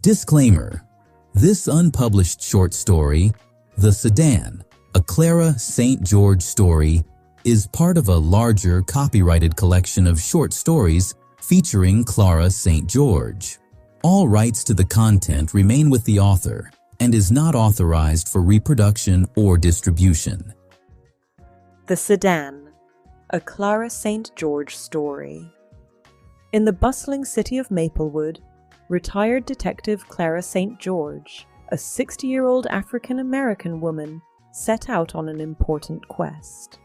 Disclaimer: this unpublished short story, The Sedan, a Clara St. George story, is part of a larger copyrighted collection of short stories featuring Clara St. George. All rights to the content remain with the author and is not authorized for reproduction or distribution. The Sedan, a Clara St. George story. In the bustling city of Maplewood, retired detective Clara St. George, a 60-year-old African-American woman, set out on an important quest.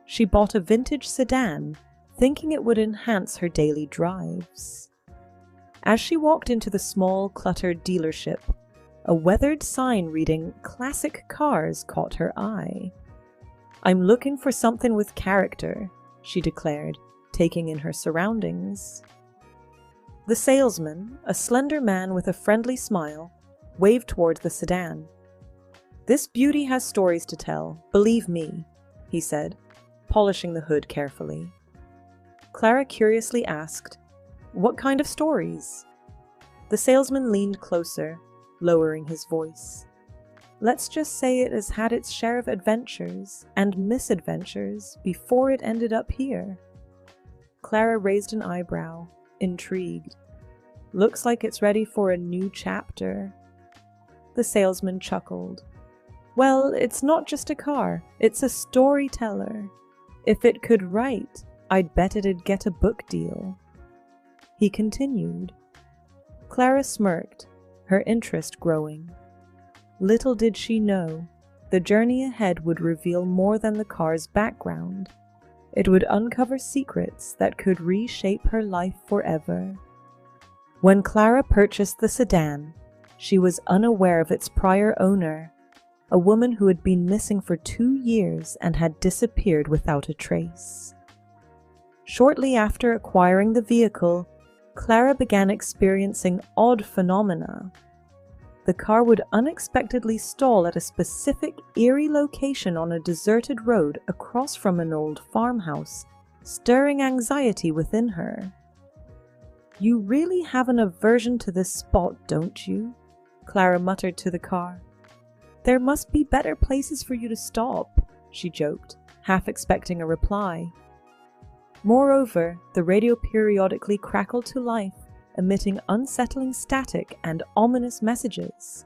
She bought a vintage sedan, thinking it would enhance her daily drives. As she walked into the small, cluttered dealership, a weathered sign reading "Classic Cars" caught her eye. "I'm looking for something with character," she declared, taking in her surroundings. The salesman, a slender man with a friendly smile, waved toward the sedan. "This beauty has stories to tell, believe me," he said, polishing the hood carefully. Clara curiously asked, "What kind of stories?" The salesman leaned closer, lowering his voice. "Let's just say it has had its share of adventures and misadventures before it ended up here." Clara raised an eyebrow, intrigued. "Looks like it's ready for a new chapter." The salesman chuckled. "Well, it's not just a car, it's a storyteller. If it could write, I'd bet it'd get a book deal." He continued. Clara smirked, her interest growing. Little did she know, the journey ahead would reveal more than the car's background. It would uncover secrets that could reshape her life forever. When Clara purchased the sedan, she was unaware of its prior owner, a woman who had been missing for 2 years and had disappeared without a trace. Shortly after acquiring the vehicle, Clara began experiencing odd phenomena. The car would unexpectedly stall at a specific eerie location on a deserted road across from an old farmhouse, stirring anxiety within her. "You really have an aversion to this spot, don't you?" Clara muttered to the car. "There must be better places for you to stop," she joked, half expecting a reply. Moreover, the radio periodically crackled to life, emitting unsettling static and ominous messages.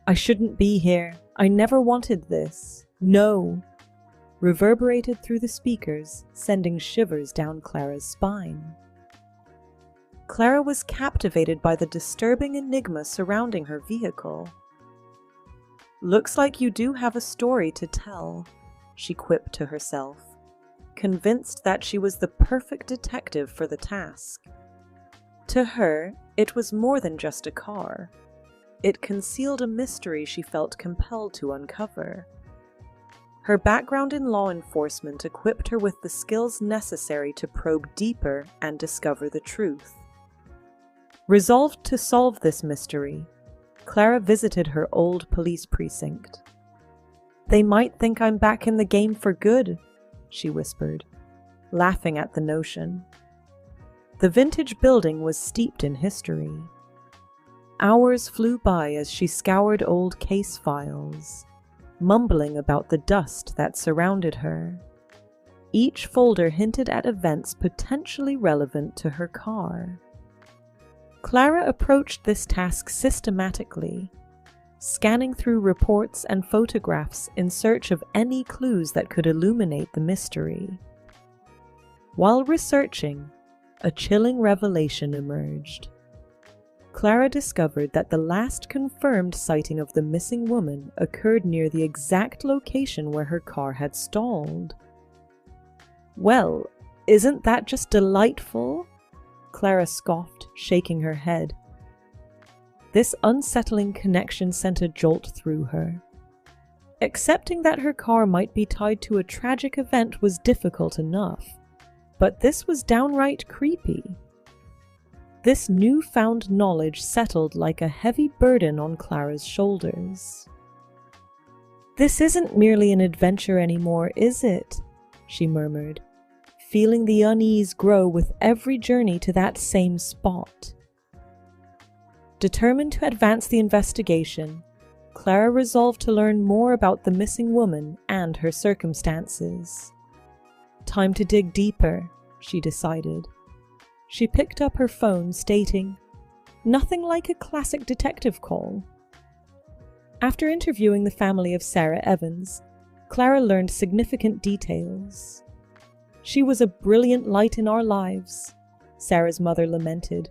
"I shouldn't be here. I never wanted this. No!" reverberated through the speakers, sending shivers down Clara's spine. Clara was captivated by the disturbing enigma surrounding her vehicle. "Looks like you do have a story to tell," she quipped to herself, convinced that she was the perfect detective for the task. To her, it was more than just a car. It concealed a mystery she felt compelled to uncover. Her background in law enforcement equipped her with the skills necessary to probe deeper and discover the truth. Resolved to solve this mystery, Clara visited her old police precinct. "They might think I'm back in the game for good," she whispered, laughing at the notion. The vintage building was steeped in history. Hours flew by as she scoured old case files, mumbling about the dust that surrounded her. Each folder hinted at events potentially relevant to her car. Clara approached this task systematically, scanning through reports and photographs in search of any clues that could illuminate the mystery. While researching, a chilling revelation emerged. Clara discovered that the last confirmed sighting of the missing woman occurred near the exact location where her car had stalled. "Well, isn't that just delightful?" Clara scoffed, shaking her head. This unsettling connection sent a jolt through her. Accepting that her car might be tied to a tragic event was difficult enough, but this was downright creepy. This newfound knowledge settled like a heavy burden on Clara's shoulders. "This isn't merely an adventure anymore, is it?" she murmured, feeling the unease grow with every journey to that same spot. Determined to advance the investigation, Clara resolved to learn more about the missing woman and her circumstances. Time to dig deeper, she decided. She picked up her phone, stating, "Nothing like a classic detective call." After interviewing the family of Sarah Evans, Clara learned significant details. "She was a brilliant light in our lives," Sarah's mother lamented,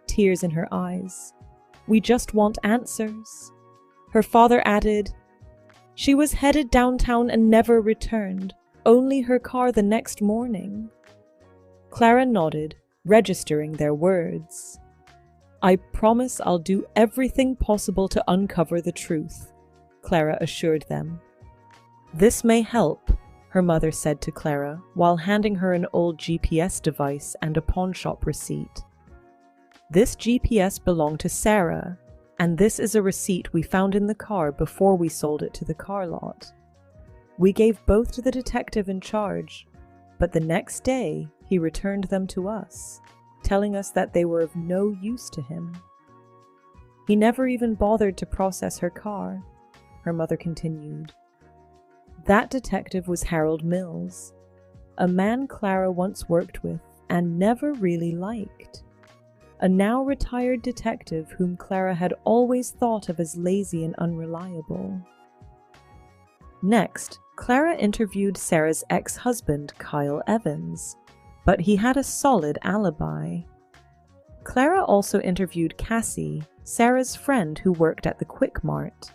tears in her eyes. "We just want answers." Her father added, "She was headed downtown and never returned, only her car the next morning." Clara nodded, registering their words. "I promise I'll do everything possible to uncover the truth," Clara assured them. "This may help," her mother said to Clara while handing her an old GPS device and a pawnshop receipt. "This GPS belonged to Sarah, and this is a receipt we found in the car before we sold it to the car lot. We gave both to the detective in charge, but the next day he returned them to us, telling us that they were of no use to him. He never even bothered to process her car," her mother continued. "That detective was Harold Mills, a man Clara once worked with and never really liked. A now retired detective whom Clara had always thought of as lazy and unreliable." Next, Clara interviewed Sarah's ex-husband, Kyle Evans, but he had a solid alibi. Clara also interviewed Cassie, Sarah's friend who worked at the Quick Mart.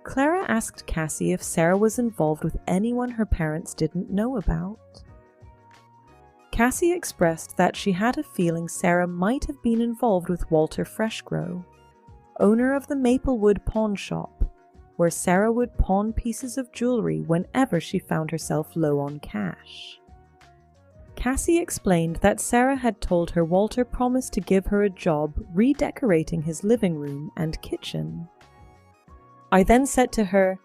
Clara asked Cassie if Sarah was involved with anyone her parents didn't know about. Cassie expressed that she had a feeling Sarah might have been involved with Walter Freshgrow, owner of the Maplewood pawn shop, where Sarah would pawn pieces of jewelry whenever she found herself low on cash. Cassie explained that Sarah had told her Walter promised to give her a job redecorating his living room and kitchen. I then said to her,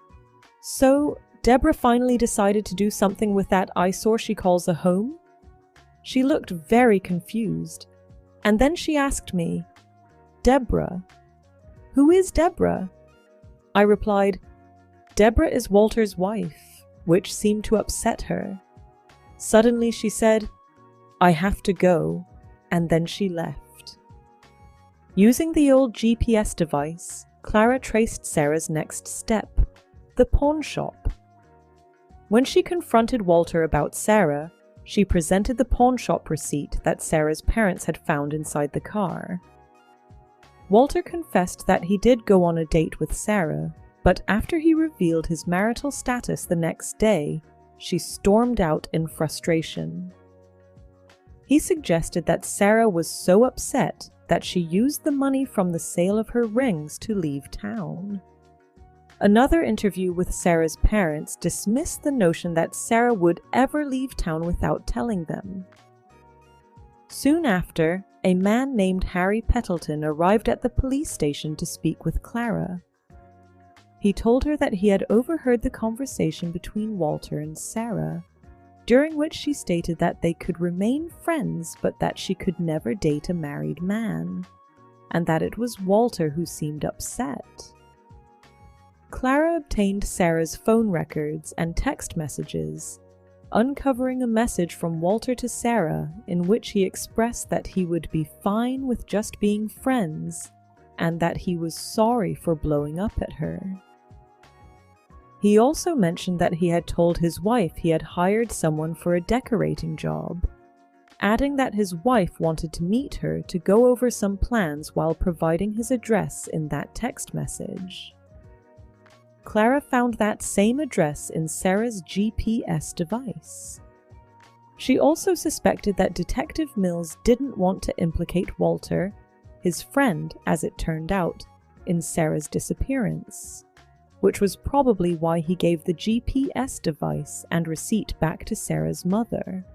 "So, Deborah finally decided to do something with that eyesore she calls a home?" She looked very confused, and then she asked me, "Deborah? Who is Deborah?" I replied, "Deborah is Walter's wife," which seemed to upset her. Suddenly she said, "I have to go," and then she left. Using the old GPS device, Clara traced Sarah's next step, the pawn shop. When she confronted Walter about Sarah, she presented the pawn shop receipt that Sarah's parents had found inside the car. Walter confessed that he did go on a date with Sarah, but after he revealed his marital status the next day, she stormed out in frustration. He suggested that Sarah was so upset that she used the money from the sale of her rings to leave town. Another interview with Sarah's parents dismissed the notion that Sarah would ever leave town without telling them. Soon after, a man named Harry Pettleton arrived at the police station to speak with Clara. He told her that he had overheard the conversation between Walter and Sarah, during which she stated that they could remain friends but that she could never date a married man, and that it was Walter who seemed upset. Clara obtained Sarah's phone records and text messages, uncovering a message from Walter to Sarah in which he expressed that he would be fine with just being friends and that he was sorry for blowing up at her. He also mentioned that he had told his wife he had hired someone for a decorating job, adding that his wife wanted to meet her to go over some plans while providing his address in that text message. Clara found that same address in Sarah's GPS device. She also suspected that Detective Mills didn't want to implicate Walter, his friend as it turned out, in Sarah's disappearance, which was probably why he gave the GPS device and receipt back to Sarah's mother.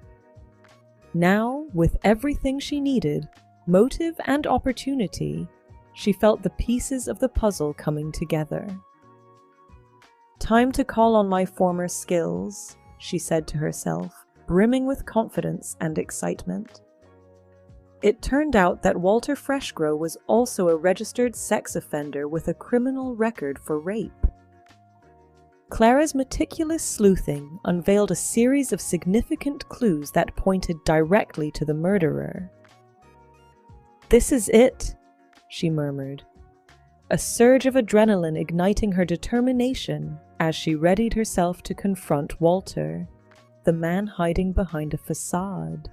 Now, with everything she needed, motive and opportunity, she felt the pieces of the puzzle coming together. "Time to call on my former skills," she said to herself, brimming with confidence and excitement. It turned out that Walter Freshgrow was also a registered sex offender with a criminal record for rape. Clara's meticulous sleuthing unveiled a series of significant clues that pointed directly to the murderer. "This is it," she murmured, a surge of adrenaline igniting her determination as she readied herself to confront Walter, the man hiding behind a facade.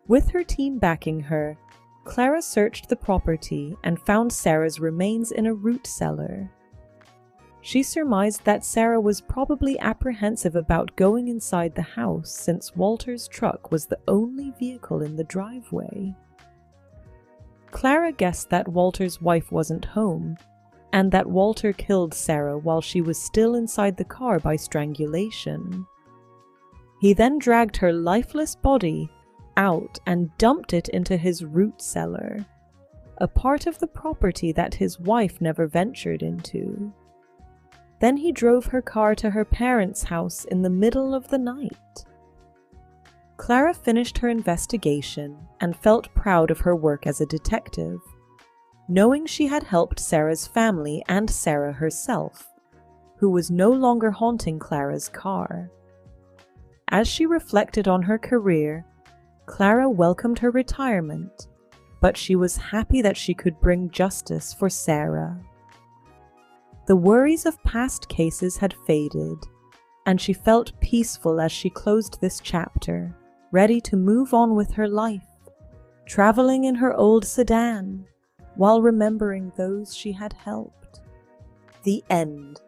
With her team backing her, Clara searched the property and found Sarah's remains in a root cellar. She surmised that Sarah was probably apprehensive about going inside the house since Walter's truck was the only vehicle in the driveway. Clara guessed that Walter's wife wasn't home, and that Walter killed Sarah while she was still inside the car by strangulation. He then dragged her lifeless body out and dumped it into his root cellar, a part of the property that his wife never ventured into. Then he drove her car to her parents' house in the middle of the night. Clara finished her investigation and felt proud of her work as a detective, knowing she had helped Sarah's family and Sarah herself, who was no longer haunting Clara's car. As she reflected on her career, Clara welcomed her retirement, but she was happy that she could bring justice for Sarah. The worries of past cases had faded, and she felt peaceful as she closed this chapter, ready to move on with her life, traveling in her old sedan, while remembering those she had helped. The end.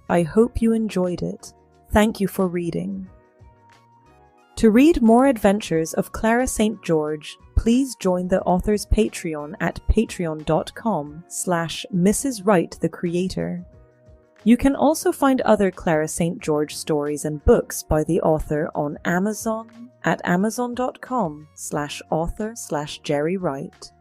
I hope you enjoyed it. Thank you for reading. To read more adventures of Clara St. George, please join the author's Patreon at patreon.com/Mrs. Wright the Creator. You can also find other Clara St. George stories and books by the author on Amazon at amazon.com/author/Jerri Wright.